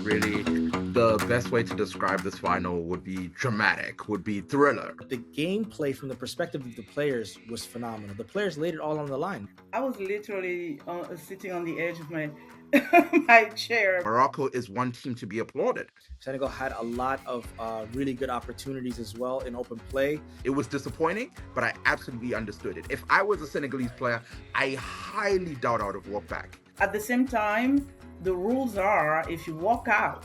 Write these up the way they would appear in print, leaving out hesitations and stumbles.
Really, the best way to describe this final would be dramatic, would be thriller. The gameplay from the perspective of the players was phenomenal. The players laid it all on the line. I was literally sitting on the edge of my my chair. Morocco is one team to be applauded. Senegal had a lot of really good opportunities as well in open play. It was disappointing, but I absolutely understood it. If I was a Senegalese player, I highly doubt I would have walked back. At the same time, the rules are if you walk out,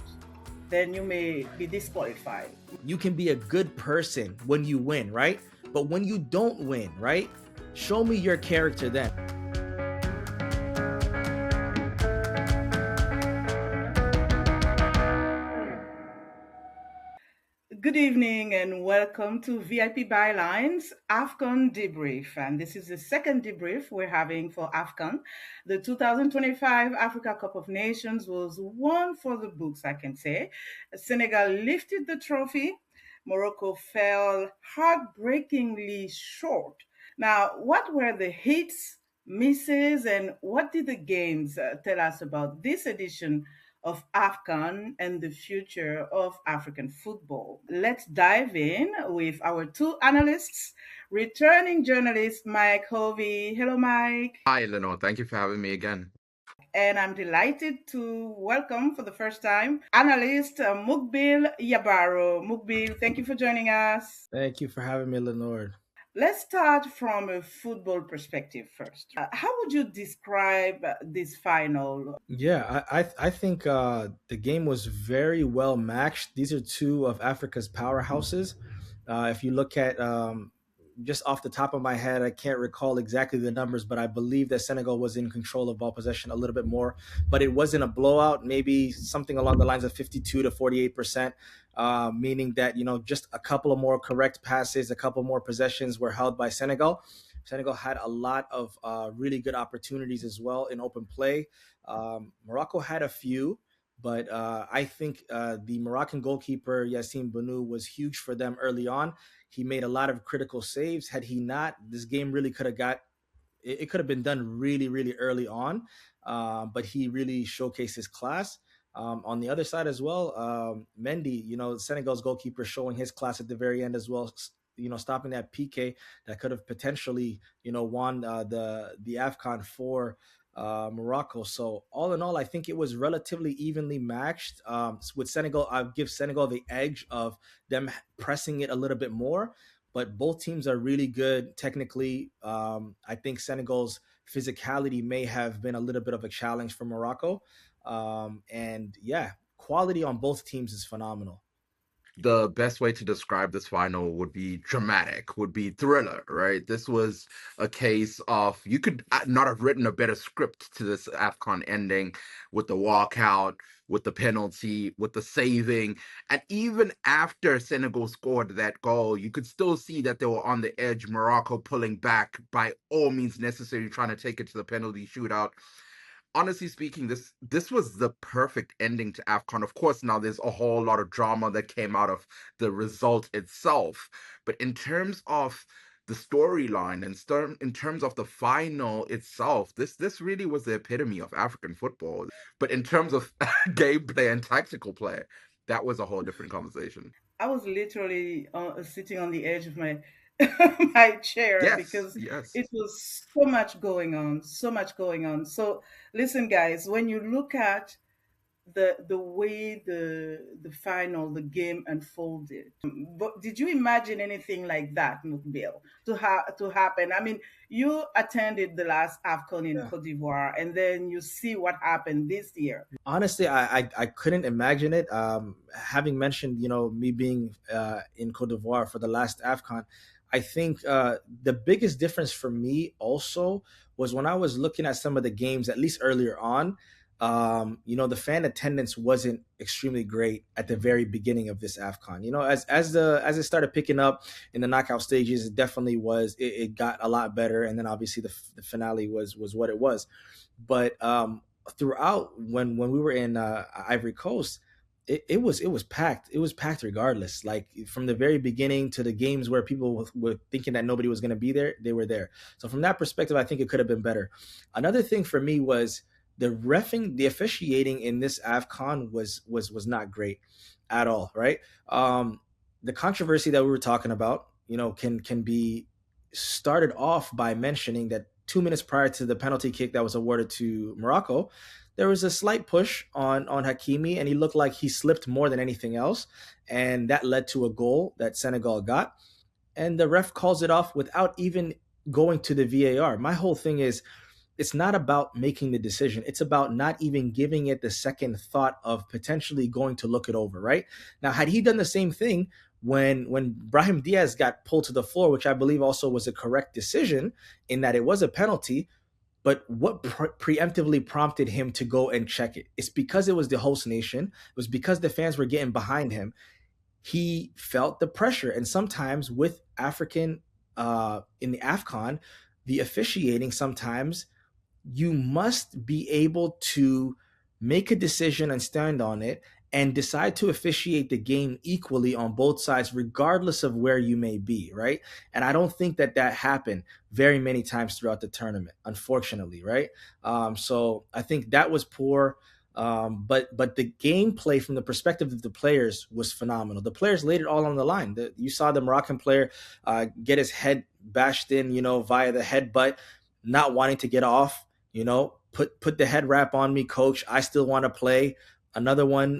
then you may be disqualified. You can be a good person when you win, right? But when you don't win, right? Show me your character then. Good evening and welcome to VIP Bylines AFCON Debrief. And this is the second debrief we're having for AFCON. The 2025 Africa Cup of Nations was one for the books, I can say. Senegal lifted the trophy. Morocco fell heartbreakingly short. Now, what were the hits, misses, and what did the games tell us about this edition of AFCON and the future of African football? Let's dive in with our two analysts, returning journalist Mike Hove. Hello, Mike. Hi, Lenore. Thank you for having me again. And I'm delighted to welcome for the first time analyst Muqbil Yabarrow. Muqbil, thank you for joining us. Thank you for having me, Lenore. Let's start from a football perspective first. How would you describe this final? Yeah, I think the game was very well matched. These are two of Africa's powerhouses. If you look at just off the top of my head, I can't recall exactly the numbers, but I believe that Senegal was in control of ball possession a little bit more. But it wasn't a blowout, maybe something along the lines of 52 to 48%, meaning that, just a couple of more correct passes, a couple more possessions were held by Senegal. Senegal had a lot of really good opportunities as well in open play. Morocco had a few, but I think the Moroccan goalkeeper, Yassine Bounou, was huge for them early on. He made a lot of critical saves. Had he not, this game really could have it could have been done really, really early on. But he really showcased his class. On the other side as well, Mendy, Senegal's goalkeeper, showing his class at the very end as well. Stopping that PK that could have potentially, won the AFCON for Morocco. So all in all, I think it was relatively evenly matched. With Senegal, I'll give Senegal the edge of them pressing it a little bit more. But both teams are really good technically. I think Senegal's physicality may have been a little bit of a challenge for Morocco. And yeah, quality on both teams is phenomenal. The best way to describe this final would be dramatic, would be thriller, right? This was a case of you could not have written a better script to this AFCON ending, with the walkout, with the penalty, with the saving. And even after Senegal scored that goal, you could still see that they were on the edge, Morocco pulling back by all means necessary, trying to take it to the penalty shootout. Honestly speaking, this was the perfect ending to AFCON. Of course, now there's a whole lot of drama that came out of the result itself. But in terms of the storyline and in terms of the final itself, this really was the epitome of African football. But in terms of gameplay and tactical play, that was a whole different conversation. I was literally sitting on the edge of my my chair Yes, because yes. it was so much going on, so much going on. So listen, guys, when you look at the way the game unfolded, but did you imagine anything like that, Mukbil, to happen? I mean, you attended the last AFCON in Cote d'Ivoire, and then you see what happened this year. Honestly, I couldn't imagine it. Having mentioned, me being in Cote d'Ivoire for the last AFCON, I think the biggest difference for me also was when I was looking at some of the games, at least earlier on. The fan attendance wasn't extremely great at the very beginning of this AFCON. As it started picking up in the knockout stages, it definitely was. It got a lot better, and then obviously the finale was what it was. But throughout when we were in Ivory Coast, it was packed. It was packed regardless. Like from the very beginning to the games where people were thinking that nobody was going to be there, they were there. So from that perspective, I think it could have been better. Another thing for me was the officiating in this AFCON was not great at all, right? The controversy that we were talking about, can be started off by mentioning that 2 minutes prior to the penalty kick that was awarded to Morocco, there was a slight push on Hakimi, and he looked like he slipped more than anything else, and that led to a goal that Senegal got, and the ref calls it off without even going to the VAR. My whole thing is, it's not about making the decision. It's about not even giving it the second thought of potentially going to look it over, right? Now, had he done the same thing when Brahim Diaz got pulled to the floor, which I believe also was a correct decision in that it was a penalty, but what preemptively prompted him to go and check it? It's because it was the host nation. It was because the fans were getting behind him. He felt the pressure. And sometimes with African, in the AFCON, the officiating sometimes you must be able to make a decision and stand on it and decide to officiate the game equally on both sides, regardless of where you may be, right? And I don't think that happened very many times throughout the tournament, unfortunately, right? So I think that was poor. But the gameplay from the perspective of the players was phenomenal. The players laid it all on the line. You saw the Moroccan player get his head bashed in, via the headbutt, not wanting to get off. Put the head wrap on me, coach. I still want to play. Another one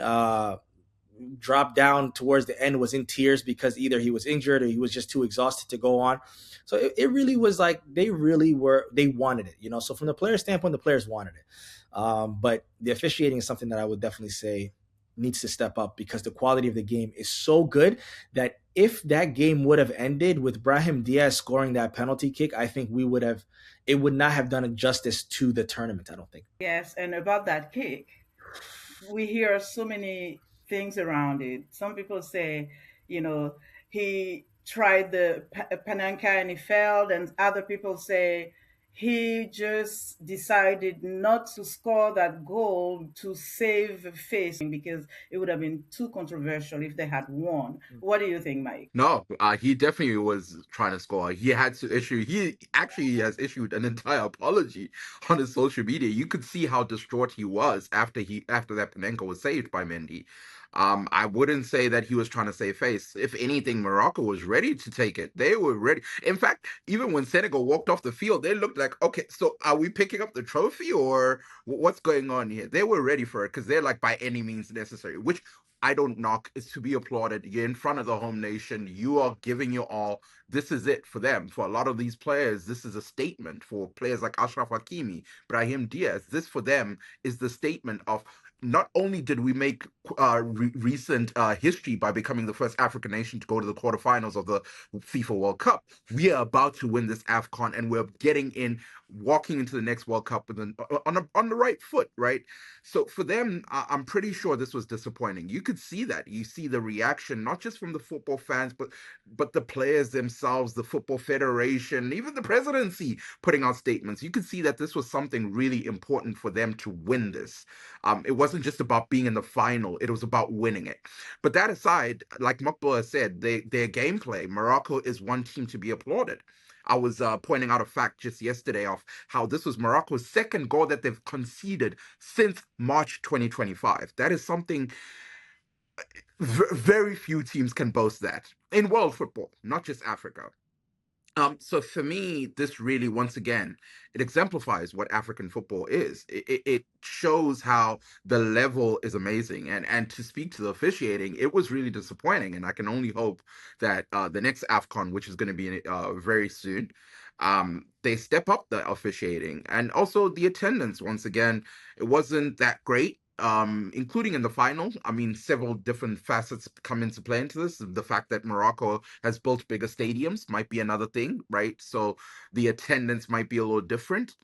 dropped down towards the end, was in tears because either he was injured or he was just too exhausted to go on. So it really was like they wanted it, So from the player standpoint, the players wanted it. But the officiating is something that I would definitely say needs to step up, because the quality of the game is so good that if that game would have ended with Brahim Diaz scoring that penalty kick, I think it would not have done justice to the tournament, I don't think. Yes, and about that kick, we hear so many things around it. Some people say, he tried the panenka and he failed, and other people say he just decided not to score that goal to save face because it would have been too controversial if they had won. What do you think, Mike? No, he definitely was trying to score. He actually has issued an entire apology on his social media. You could see how distraught he was after that Panenka was saved by Mendy. I wouldn't say that he was trying to save face. If anything, Morocco was ready to take it. They were ready. In fact, even when Senegal walked off the field, they looked like, okay, so are we picking up the trophy or what's going on here? They were ready for it because they're like by any means necessary, which I don't knock. Is to be applauded. You're in front of the home nation. You are giving your all. This is it for them. For a lot of these players, this is a statement. For players like Ashraf Hakimi, Brahim Diaz, this for them is the statement of not only did we make recent history by becoming the first African nation to go to the quarterfinals of the FIFA World Cup, we are about to win this AFCON and we're walking into the next World Cup on the right foot, right? So for them, I'm pretty sure this was disappointing. You could see that. You see the reaction, not just from the football fans, but the players themselves, the Football Federation, even the presidency putting out statements. You could see that this was something really important for them to win this. It wasn't just about being in the final, it was about winning it. But that aside, like Muqbil has said, their gameplay, Morocco is one team to be applauded. I was pointing out a fact just yesterday of how this was Morocco's second goal that they've conceded since March 2025. That is something very few teams can boast that in world football, not just Africa. So for me, this really, once again, it exemplifies what African football is. It shows how the level is amazing. And to speak to the officiating, it was really disappointing. And I can only hope that the next AFCON, which is going to be very soon, they step up the officiating. And also the attendance, once again, it wasn't that great. Including in the final. I mean, several different facets come into play into this. The fact that Morocco has built bigger stadiums might be another thing, right? So the attendance might be a little different.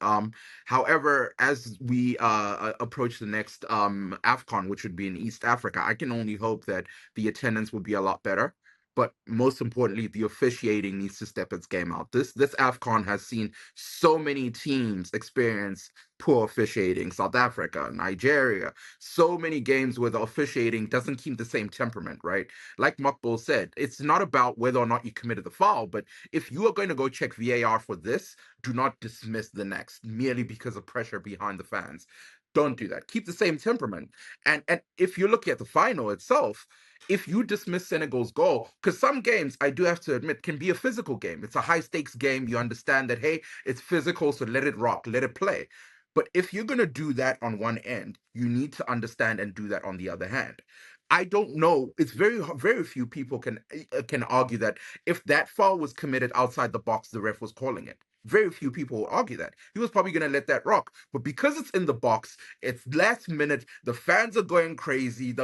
However, as we approach the next AFCON, which would be in East Africa, I can only hope that the attendance will be a lot better. But most importantly, the officiating needs to step its game out. This AFCON has seen so many teams experience poor officiating. South Africa, Nigeria, so many games where the officiating doesn't keep the same temperament, right? Like Muqbil said, it's not about whether or not you committed the foul, but if you are going to go check VAR for this, do not dismiss the next merely because of pressure behind the fans. Don't do that. Keep the same temperament. And if you look at the final itself, if you dismiss Senegal's goal, because some games, I do have to admit, can be a physical game. It's a high stakes game. You understand that, hey, it's physical, so let it rock, let it play. But if you're going to do that on one end, you need to understand and do that on the other hand. I don't know. It's very few people can argue that if that foul was committed outside the box, the ref was calling it. Very few people will argue that. He was probably going to let that rock. But because it's in the box, it's last minute, the fans are going crazy,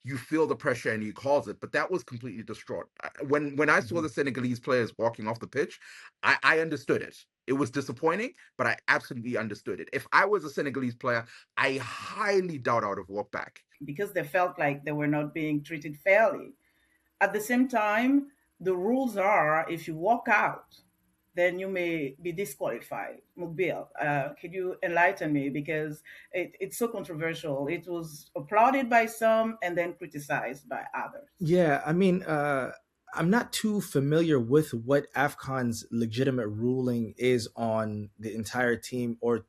you feel the pressure and he calls it. But that was completely distraught. When I saw Mhm. the Senegalese players walking off the pitch, I understood it. It was disappointing, but I absolutely understood it. If I was a Senegalese player, I highly doubt I would have walked back. because they felt like they were not being treated fairly. At the same time, the rules are if you walk out, then you may be disqualified. Muqbil, could you enlighten me? Because it's so controversial. It was applauded by some and then criticized by others. Yeah, I mean, I'm not too familiar with what AFCON's legitimate ruling is on the entire team or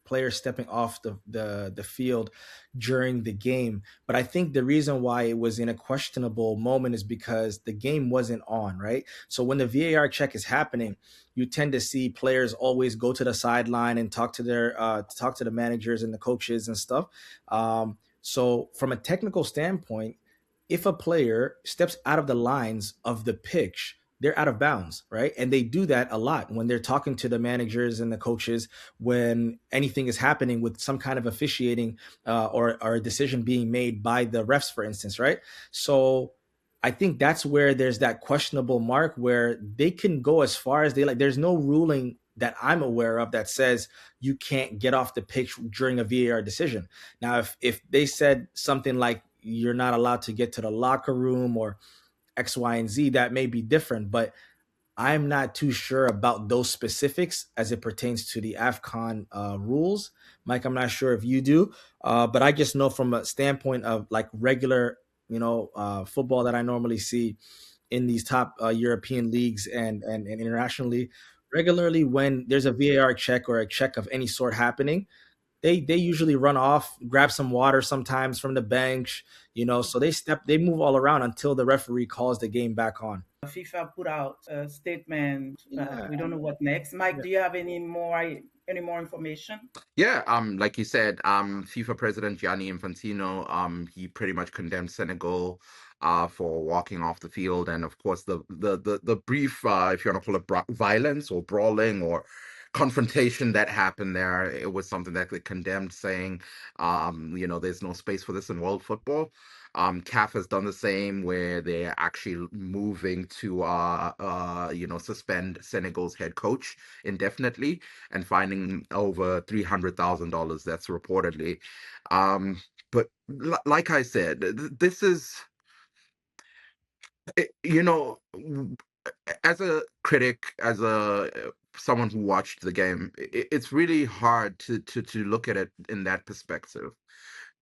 players stepping off the field during the game. But I think the reason why it was in a questionable moment is because the game wasn't on, right? So when the VAR check is happening, you tend to see players always go to the sideline and talk to the managers and the coaches and stuff. So from a technical standpoint, if a player steps out of the lines of the pitch, they're out of bounds, right? And they do that a lot when they're talking to the managers and the coaches when anything is happening with some kind of officiating or a decision being made by the refs, for instance, right? So I think that's where there's that questionable mark where they can go as far as they like. There's no ruling that I'm aware of that says you can't get off the pitch during a VAR decision. Now, if they said something like you're not allowed to get to the locker room or X, Y, and Z, that may be different. But I'm not too sure about those specifics as it pertains to the AFCON rules. Mike, I'm not sure if you do, but I just know from a standpoint of like regular, football that I normally see in these top European leagues and internationally, regularly when there's a VAR check or a check of any sort happening, they usually run off, grab some water sometimes from the bench, so they move all around until the referee calls the game back on. FIFA put out a statement. Yeah. We don't know what next. Mike, Yeah. do you have any more information? Yeah, like you said, FIFA President Gianni Infantino, he pretty much condemned Senegal, for walking off the field, and of course the brief, if you want to call it violence or brawling or confrontation that happened there, it was something that they condemned, saying, there's no space for this in world football. CAF has done the same, where they're actually moving to suspend Senegal's head coach indefinitely and finding over $300,000. That's reportedly. But like I said, this is, you know, as a critic, as a someone who watched the game, it's really hard to look at it in that perspective.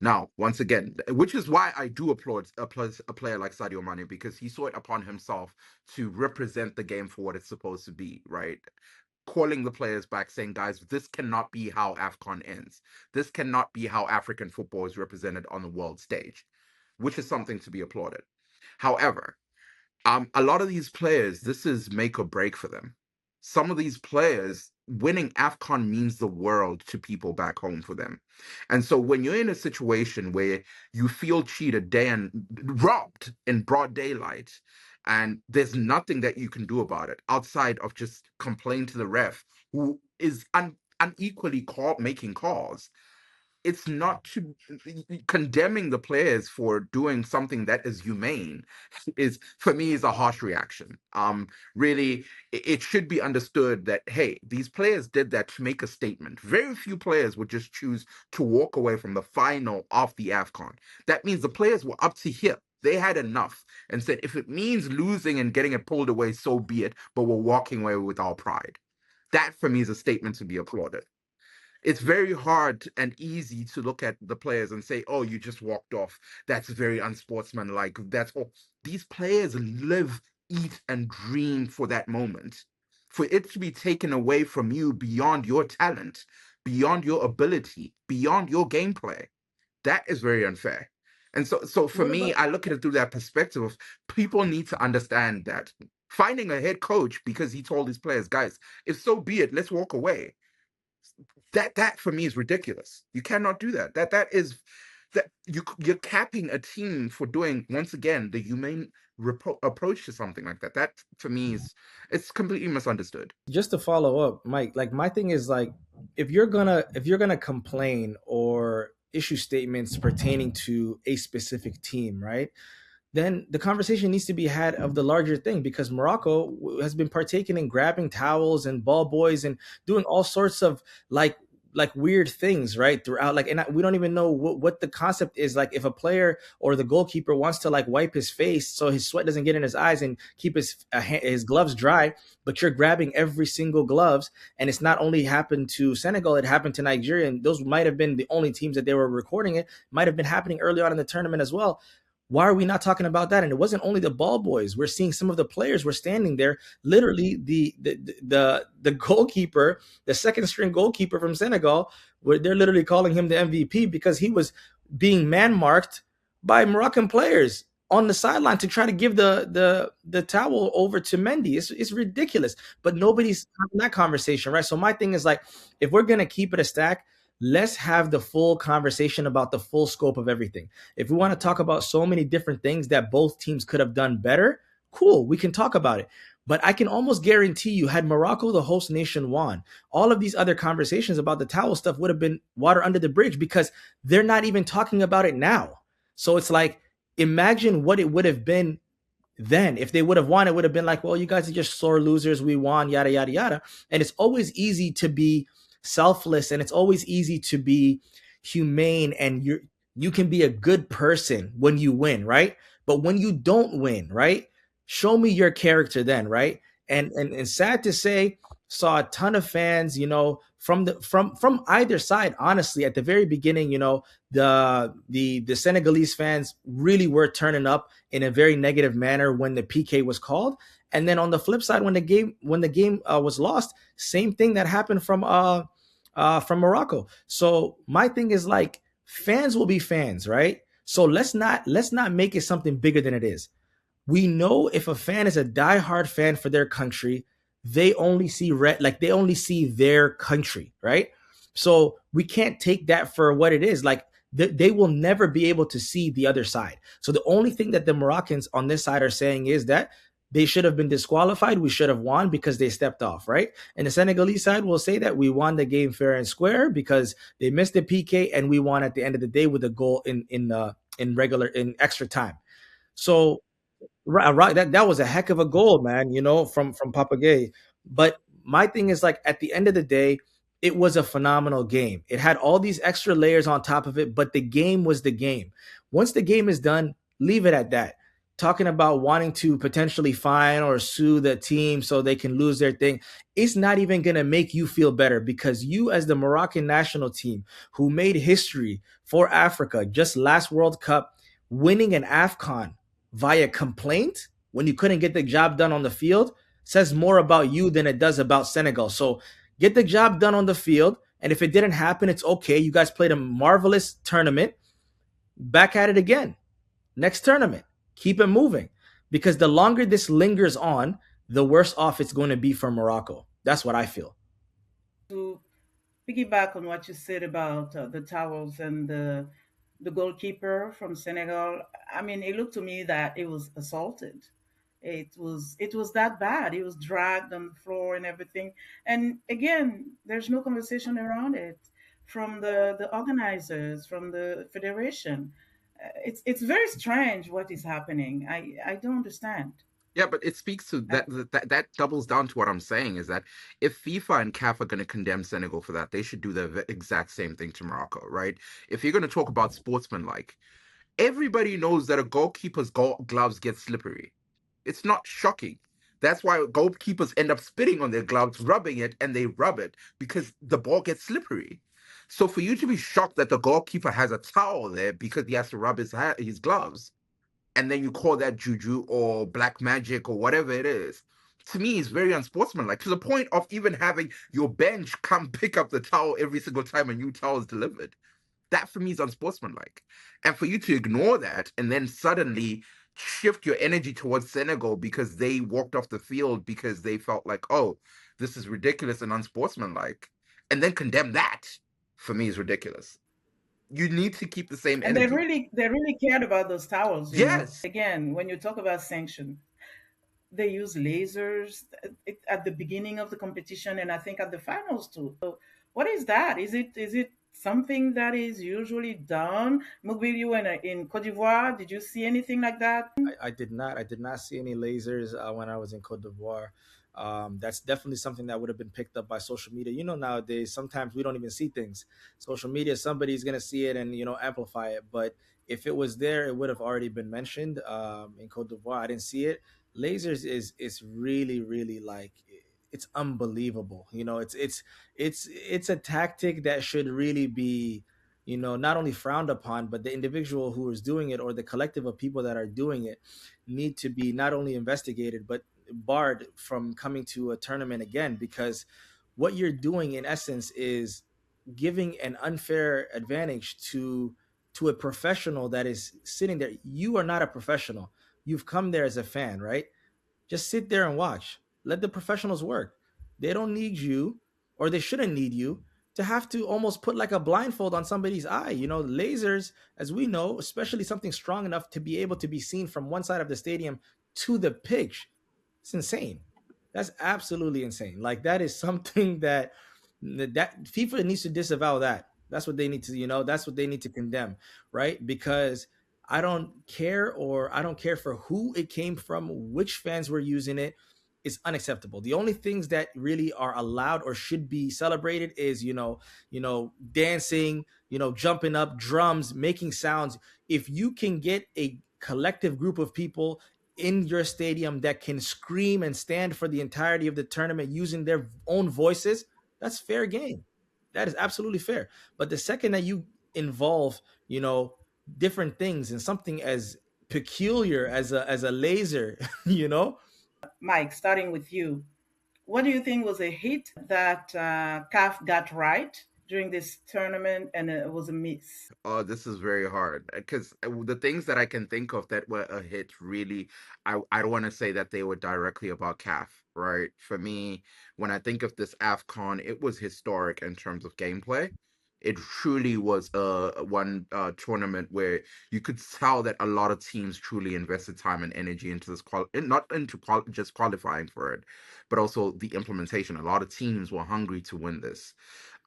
Now, once again, which is why I do applaud a player like Sadio Mane, because he saw it upon himself to represent the game for what it's supposed to be, right? Calling the players back, saying, guys, this cannot be how AFCON ends. This cannot be how African football is represented on the world stage, which is something to be applauded. However, a lot of these players, this is make or break for them. Some of these players, winning AFCON means the world to people back home for them. And so when you're in a situation where you feel cheated day and robbed in broad daylight, and there's nothing that you can do about it outside of just complain to the ref, who is unequally making calls, it's not to condemning the players for doing something that is humane is, for me, is a harsh reaction. Really, it should be understood that, hey, these players did that to make a statement. Very few players would just choose to walk away from the final of the AFCON. That means the players were up to here. They had enough and said, if it means losing and getting it pulled away, so be it, but we're walking away with our pride. That for me is a statement to be applauded. It's very hard and easy to look at the players and say, oh, you just walked off. That's very unsportsmanlike. That's all. These players live, eat, and dream for that moment. For it to be taken away from you beyond your talent, beyond your ability, beyond your gameplay. That is very unfair. And so for What me, about I look at it through that perspective of people need to understand that finding a head coach because he told his players, guys, if so be it, let's walk away. That for me is ridiculous. You cannot do that. You're capping a team for doing, once again, the humane approach to something like that. That for me is, it's completely misunderstood. just to follow up, Mike? Like my thing is like if you're gonna complain or issue statements pertaining to a specific team, right? Then the conversation needs to be had of the larger thing because Morocco has been partaking in grabbing towels and ball boys and doing all sorts of like weird things right throughout like we don't even know what the concept is like if a player or the goalkeeper wants to like wipe his face so his sweat doesn't get in his eyes and keep his gloves dry, but you're grabbing every single gloves. And it's not only happened to Senegal, it happened to Nigeria, and those might have been the only teams that they were recording. It might have been happening early on in the tournament as well. Why are we not talking about that? And it wasn't only the ball boys. We're seeing some of the players were standing there. Literally, the goalkeeper, the second string goalkeeper from Senegal, where they're literally calling him the MVP because he was being man marked by Moroccan players on the sideline to try to give the towel over to Mendy. It's ridiculous. But nobody's having that conversation, right? So my thing is like, if we're gonna keep it a stack, let's have the full conversation about the full scope of everything. If we want to talk about so many different things that both teams could have done better, cool, we can talk about it. But I can almost guarantee you, had Morocco, the host nation, won, all of these other conversations about the towel stuff would have been water under the bridge because they're not even talking about it now. So it's like, imagine what it would have been then. If they would have won, it would have been like, well, you guys are just sore losers. We won, yada, yada, yada. And it's always easy to be selfless and it's always easy to be humane and you can be a good person when you win, right? But when you don't win, right? Show me your character then, right? And sad to say, saw a ton of fans, from from either side. Honestly, at the very beginning, the Senegalese fans really were turning up in a very negative manner when the PK was called. And then on the flip side, when the game was lost, same thing that happened from Morocco. So my thing is like, fans will be fans, right? So let's not make it something bigger than it is. We know if a fan is a diehard fan for their country, they only see red, like they only see their country, right? So we can't take that for what it is. Like they will never be able to see the other side. So the only thing that the Moroccans on this side are saying is that they should have been disqualified. We should have won because they stepped off, right? And the Senegalese side will say that we won the game fair and square because they missed the PK and we won at the end of the day with a goal in extra time. So right, that was a heck of a goal, man. From Papa Gay. But my thing is like at the end of the day, it was a phenomenal game. It had all these extra layers on top of it, but the game was the game. Once the game is done, leave it at that. Talking about wanting to potentially fine or sue the team so they can lose their thing, it's not even going to make you feel better because you, as the Moroccan national team who made history for Africa just last World Cup, winning an AFCON via complaint when you couldn't get the job done on the field says more about you than it does about Senegal. So get the job done on the field. And if it didn't happen, it's okay. You guys played a marvelous tournament. Back at it again. Next tournament. Keep it moving. Because the longer this lingers on, the worse off it's going to be for Morocco. That's what I feel. To piggyback on what you said about the towels and the goalkeeper from Senegal, I mean, it looked to me that it was assaulted. It was that bad. It was dragged on the floor and everything. And again, there's no conversation around it from the organizers, from the federation. It's very strange what is happening. I don't understand. Yeah, but it speaks to Uh, that doubles down to what I'm saying is that if FIFA and CAF are going to condemn Senegal for that, they should do the exact same thing to Morocco, right? If you're going to talk about sportsmanlike, everybody knows that a goalkeeper's gloves get slippery. It's not shocking. That's why goalkeepers end up spitting on their gloves, rubbing it, and they rub it because the ball gets slippery. So for you to be shocked that the goalkeeper has a towel there because he has to rub his gloves, and then you call that juju or black magic or whatever it is, to me is very unsportsmanlike, to the point of even having your bench come pick up the towel every single time a new towel is delivered. That for me is unsportsmanlike. And for you to ignore that and then suddenly shift your energy towards Senegal because they walked off the field because they felt like, oh, this is ridiculous and unsportsmanlike, and then condemn that, for me is ridiculous. You need to keep the same And energy. they really cared about those towels, you know. Yes. Again, when you talk about sanction, they use lasers at the beginning of the competition, and I think at the finals too. So what is that? Is it something that is usually done? Muqbil, you were in Cote d'Ivoire. Did you see anything like that? I did not. I did not see any lasers when I was in Cote d'Ivoire. That's definitely something that would have been picked up by social media. You know, nowadays sometimes we don't even see things. Social media, somebody's gonna see it and amplify it. But if it was there, it would have already been mentioned. In Cote d'Ivoire, I didn't see it. Lasers is really really like it's unbelievable. It's a tactic that should really be not only frowned upon, but the individual who is doing it or the collective of people that are doing it need to be not only investigated but barred from coming to a tournament again, because what you're doing in essence is giving an unfair advantage to a professional that is sitting there. You are not a professional. You've come there as a fan, right? Just sit there and watch. Let the professionals work. They don't need you, or they shouldn't need you, to have to almost put like a blindfold on somebody's eye. Lasers, as we know, especially something strong enough to be able to be seen from one side of the stadium to the pitch. It's insane. That's absolutely insane. Like that is something that FIFA needs to disavow that. That's what they need to, that's what they need to condemn, right? Because I don't care for who it came from, which fans were using it. It's unacceptable. The only things that really are allowed or should be celebrated is, dancing, jumping up, drums, making sounds. If you can get a collective group of people in your stadium that can scream and stand for the entirety of the tournament using their own voices, that's fair game. That is absolutely fair. But the second that you involve, different things in something as peculiar as a laser, you know, Mike, starting with you, what do you think was a hit that CAF got right during this tournament and it was a miss? Oh, this is very hard because the things that I can think of that were a hit really, I don't want to say that they were directly about CAF, right? For me, when I think of this AFCON, it was historic in terms of gameplay. It truly was one tournament where you could tell that a lot of teams truly invested time and energy into not into just qualifying for it, but also the implementation. A lot of teams were hungry to win this.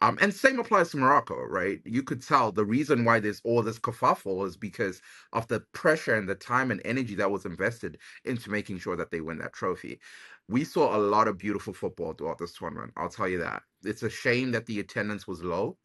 And same applies to Morocco, right? You could tell the reason why there's all this kerfuffle is because of the pressure and the time and energy that was invested into making sure that they win that trophy. We saw a lot of beautiful football throughout this tournament. I'll tell you that. It's a shame that the attendance was low,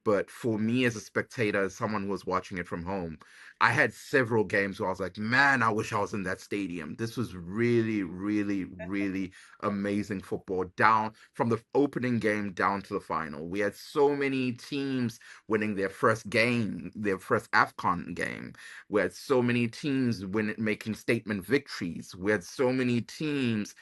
but for me as a spectator, as someone who was watching it from home, I had several games where I was like, man, I wish I was in that stadium. This was really, really, really amazing football down from the opening game down to the final. We had so many teams winning their first game, their first AFCON game. We had so many teams making statement victories. We had so many teams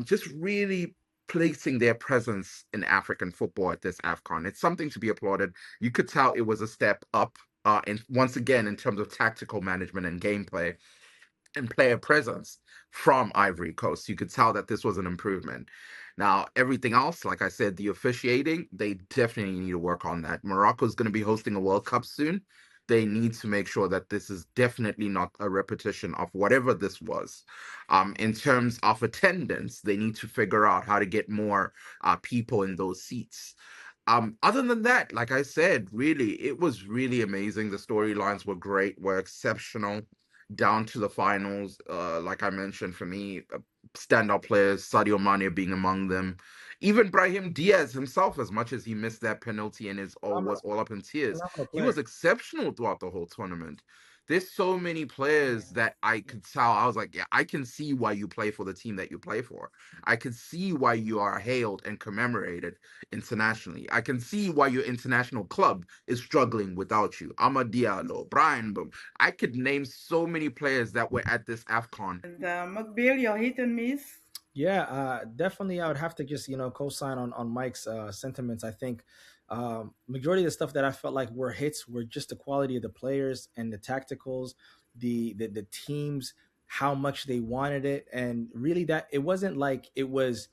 just really placing their presence in African football at this AFCON. It's something to be applauded. You could tell it was a step up, and once again, in terms of tactical management and gameplay and player presence from Ivory Coast. You could tell that this was an improvement. Now, everything else, like I said, the officiating, they definitely need to work on that. Morocco is going to be hosting a World Cup soon. They need to make sure that this is definitely not a repetition of whatever this was. In terms of attendance, they need to figure out how to get more people in those seats. Other than that, like I said, really, it was really amazing. The storylines were great, were exceptional down to the finals. Like I mentioned, for me, standout players, Sadio Mane being among them. Even Brahim Diaz himself, as much as he missed that penalty and was phenomenal, all up in tears, phenomenal he player. was exceptional throughout the whole tournament. There's so many players that I could tell. I was like, yeah, I can see why you play for the team that you play for. I can see why you are hailed and commemorated internationally. I can see why your international club is struggling without you. Amad Diallo, Brian Boom. I could name so many players that were at this AFCON. And Muqbil, your hit and miss? Yeah, definitely. I would have to just co-sign on Mike's sentiments. I think majority of the stuff that I felt like were hits were just the quality of the players and the tacticals, the teams, how much they wanted it, and really that it wasn't like it was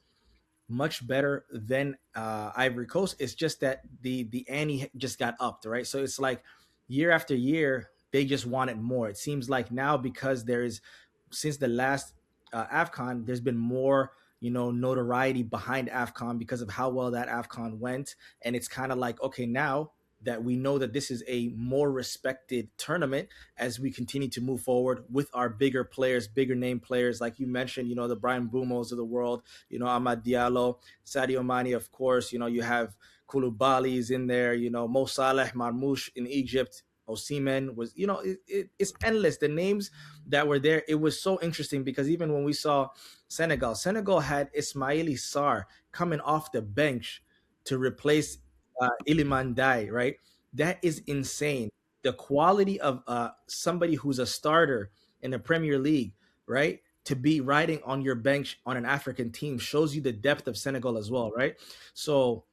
much better than Ivory Coast. It's just that the ante just got upped, right? So it's like year after year they just wanted more. It seems like now because there is since the last AFCON, there's been more notoriety behind AFCON because of how well that AFCON went, and it's kind of like okay now that we know that this is a more respected tournament as we continue to move forward with our bigger players, bigger name players, like you mentioned, the Brian Bumos of the world, Ahmad Diallo, Sadio Mane, of course. You have Koulibaly's in there. Mo Salah, Marmoush in Egypt. Osimhen was, it's endless. The names that were there, it was so interesting because even when we saw Senegal had Ismaili Sarr coming off the bench to replace Iliman Dai, right? That is insane. The quality of somebody who's a starter in the Premier League, right? To be riding on your bench on an African team shows you the depth of Senegal as well, right? So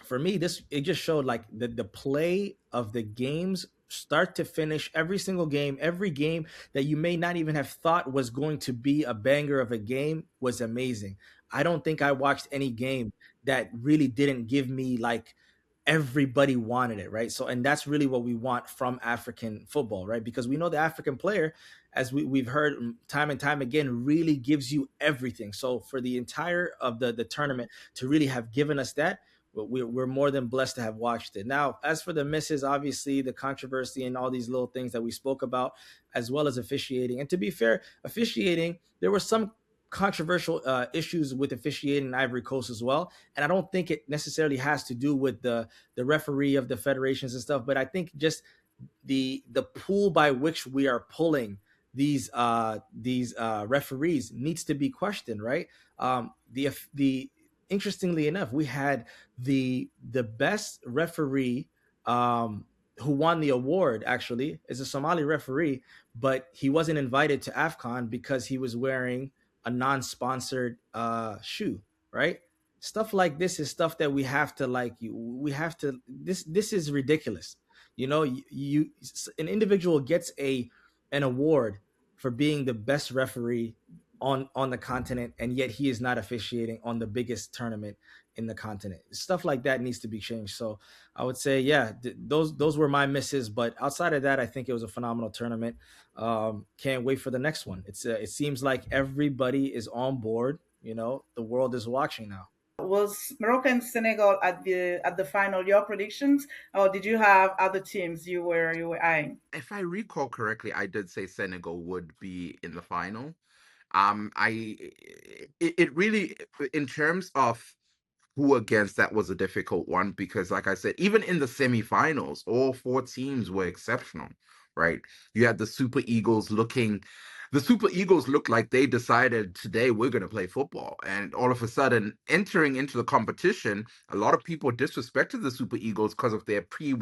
for me, this it just showed like the play of the games start to finish, every game that you may not even have thought was going to be a banger of a game was amazing. I don't think I watched any game that really didn't give me like everybody wanted it, right? So, and that's really what we want from African football, right? Because we know the African player, as we've heard time and time again, really gives you everything. So, for the entire of the tournament to really have given us that, we're more than blessed to have watched it. Now, as for the misses, obviously the controversy and all these little things that we spoke about, as well as officiating. And to be fair, officiating, there were some controversial issues with officiating in Ivory Coast as well. And I don't think it necessarily has to do with the referee of the federations and stuff, but I think just the pool by which we are pulling these referees needs to be questioned, right? The interestingly enough, we had the best referee who won the award actually is a Somali referee, but he wasn't invited to AFCON because he was wearing a non-sponsored shoe, right? Stuff like this is stuff that we have to we have to this is ridiculous. You an individual gets an award for being the best referee on the continent, and yet he is not officiating on the biggest tournament in the continent. Stuff like that needs to be changed. So I would say, yeah, those were my misses. But outside of that, I think it was a phenomenal tournament. Can't wait for the next one. It seems like everybody is on board. The world is watching now. Was Morocco and Senegal at the final your predictions, or did you have other teams you were eyeing? If I recall correctly, I did say Senegal would be in the final. I it really, in terms of who against, that was a difficult one because, like I said, even in the semifinals, all four teams were exceptional, right? You had the Super Eagles looked like they decided today we're going to play football. And all of a sudden, entering into the competition, a lot of people disrespected the Super Eagles because of their pre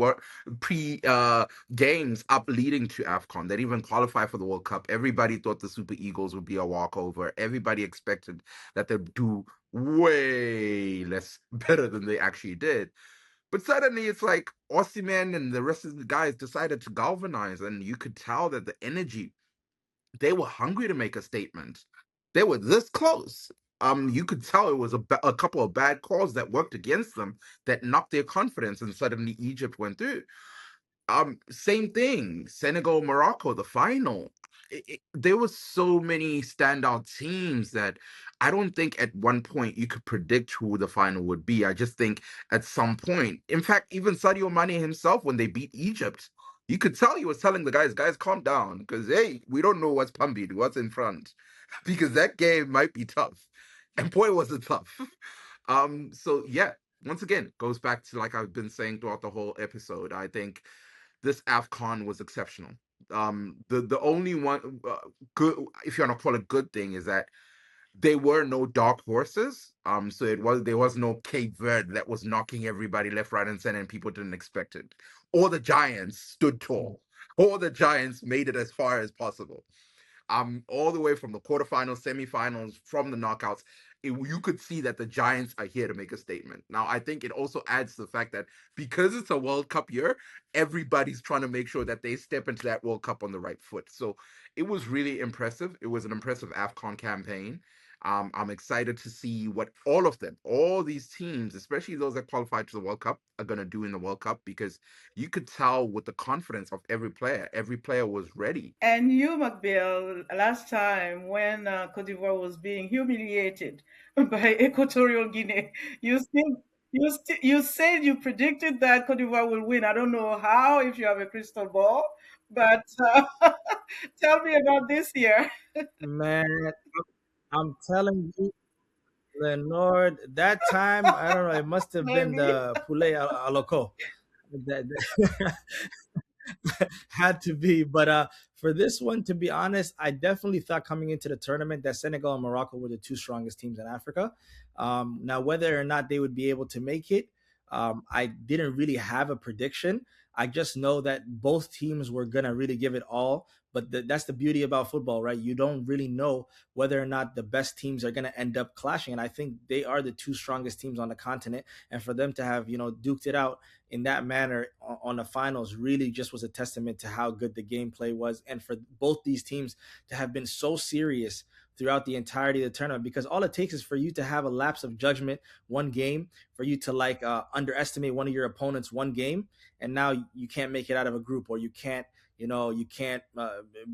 games up leading to AFCON. They didn't even qualify for the World Cup. Everybody thought the Super Eagles would be a walkover. Everybody expected that they'd do way less better than they actually did. But suddenly it's like Osimhen and the rest of the guys decided to galvanize, and you could tell that the energy, they were hungry to make a statement. They were this close. You could tell it was a couple of bad calls that worked against them that knocked their confidence, and suddenly Egypt went through. Same thing. Senegal, Morocco, the final. There was so many standout teams that I don't think at one point you could predict who the final would be. I just think at some point, in fact, even Sadio Mane himself, when they beat Egypt, you could tell he was telling the guys, calm down, because hey, we don't know what's pumping, what's in front, because that game might be tough. And boy, was it tough. So yeah, once again, goes back to like I've been saying throughout the whole episode. I think this AFCON was exceptional. The only one good, if you want to call it good thing, is that there were no dark horses. So there was no Cape Verde that was knocking everybody left, right, and center, and people didn't expect it. All the giants stood tall. All the giants made it as far as possible. all the way from the quarterfinals, semifinals, from the knockouts. You could see that the Giants are here to make a statement. Now, I think it also adds to the fact that because it's a World Cup year, everybody's trying to make sure that they step into that World Cup on the right foot. So it was really impressive. It was an impressive AFCON campaign. I'm excited to see what all of them, all these teams, especially those that qualified to the World Cup, are going to do in the World Cup, because you could tell with the confidence of every player. Every player was ready. And you, Muqbil, last time when Cote d'Ivoire was being humiliated by Equatorial Guinea, you said you predicted that Cote d'Ivoire will win. I don't know how, if you have a crystal ball, but tell me about this year. Man, I'm telling you, Lenord, that time, I don't know, it must have been Maybe. the poulet à loco. Had to be. But for this one, to be honest, I definitely thought coming into the tournament that Senegal and Morocco were the two strongest teams in Africa. Now, whether or not they would be able to make it, I didn't really have a prediction. I just know that both teams were gonna really give it all. But that's the beauty about football, right? You don't really know whether or not the best teams are gonna end up clashing, and I think they are the two strongest teams on the continent. And for them to have duked it out in that manner on the finals really just was a testament to how good the gameplay was, and for both these teams to have been so serious throughout the entirety of the tournament, because all it takes is for you to have a lapse of judgment one game, for you to underestimate one of your opponents one game, and now you can't make it out of a group, or you can't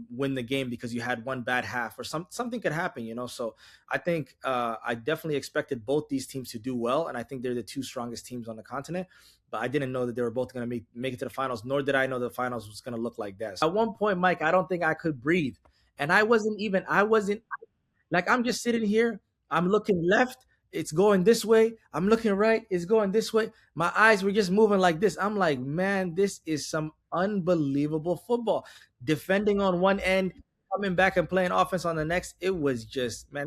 win the game because you had one bad half, or something could happen. So I think I definitely expected both these teams to do well, and I think they're the two strongest teams on the continent. But I didn't know that they were both going to make it to the finals, nor did I know the finals was going to look like that. So at one point, Mike, I don't think I could breathe. And I wasn't like, I'm just sitting here, I'm looking left, it's going this way. I'm looking right, it's going this way. My eyes were just moving like this. I'm like, man, this is some unbelievable football. Defending on one end, coming back and playing offense on the next. It was just, man,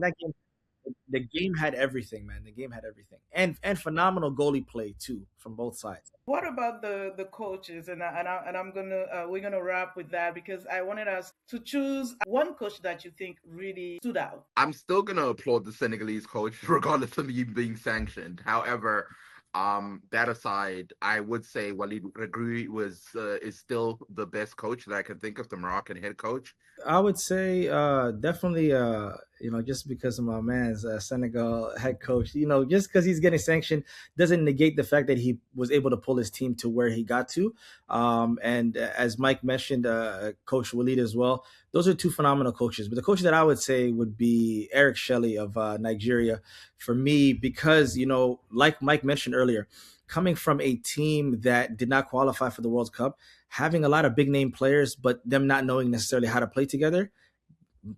the game had everything, man. The game had everything, and phenomenal goalie play too from both sides. What about the coaches? And I'm gonna we're gonna wrap with that because I wanted us to choose one coach that you think really stood out. I'm still gonna applaud the Senegalese coach, regardless of him being sanctioned. However, that aside, I would say Walid Regragui was is still the best coach that I can think of, the Moroccan head coach. I would say definitely just because of my man's Senegal head coach, just because he's getting sanctioned doesn't negate the fact that he was able to pull his team to where he got to. And as Mike mentioned, Coach Walid as well. Those are two phenomenal coaches. But the coach that I would say would be Eric Shelley of Nigeria for me, because like Mike mentioned earlier, coming from a team that did not qualify for the World Cup, having a lot of big name players, but them not knowing necessarily how to play together,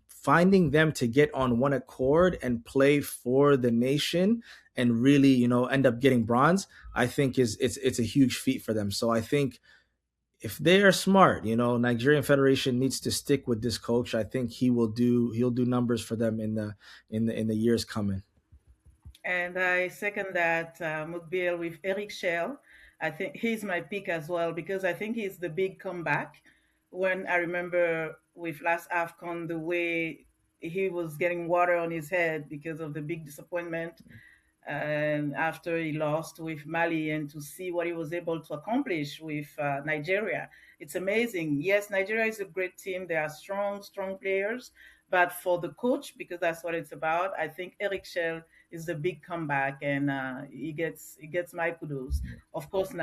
finding them to get on one accord and play for the nation and really, end up getting bronze, I think it's a huge feat for them. So I think if they are smart, Nigerian Federation needs to stick with this coach. I think he'll do numbers for them in the years coming. And I second that, Muqbil, with Eric Shell. I think he's my pick as well because I think he's the big comeback. When I remember with last AFCON, the way he was getting water on his head because of the big disappointment, and after he lost with Mali, and to see what he was able to accomplish with Nigeria. It's amazing. Yes, Nigeria is a great team. They are strong, strong players. But for the coach, because that's what it's about, I think Eric Shell is the big comeback, and he gets my kudos. Of course,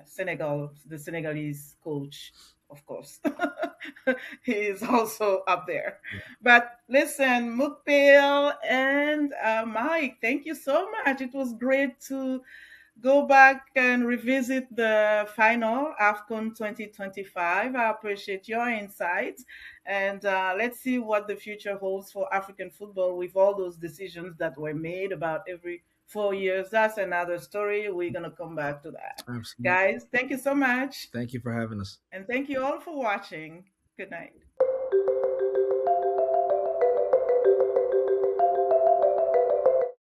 Senegal, the Senegalese coach, of course, he is also up there. But listen, Mukpil and Mike, thank you so much. It was great to go back and revisit the final AFCON 2025. I appreciate your insights. And let's see what the future holds for African football with all those decisions that were made about every 4 years. That's another story. We're going to come back to that. Absolutely. Guys, thank you so much. Thank you for having us. And thank you all for watching. Good night.